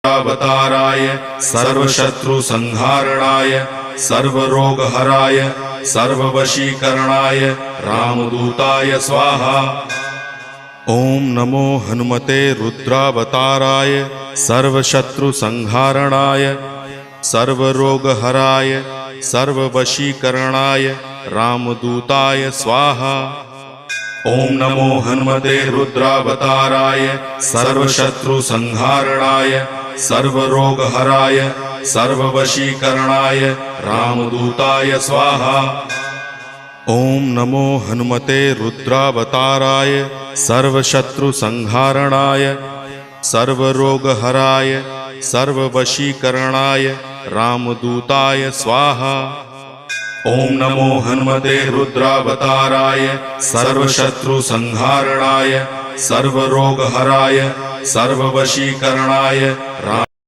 अवताराय सर्वशत्रुसंहारणाय सर्वरोगहराय सर्ववशीकरणाय रामदूताय स्वाहा। ओम नमो हनुमते रुद्रावताराय सर्वशत्रुसंहारणाय सर्वरोगहराय सर्ववशीकरणाय रामदूताय स्वाहा। ओम नमो हनुमते रुद्रावताराय सर्वशत्रुसंहारणाय सर्वरोगहराय सर्ववशीकरणाय रामदूताय स्वाहा। ओम नमो हनुमते रुद्रावताराय सर्वशत्रुसंहारणाय सर्वरोगहराय सर्ववशीकरणाय रामदूताय स्वाहा। ओम नमो हनुमते रुद्रावताराय सर्वशत्रुसंहारणाय सर्वरोगहराय सर्ववशीकरणाय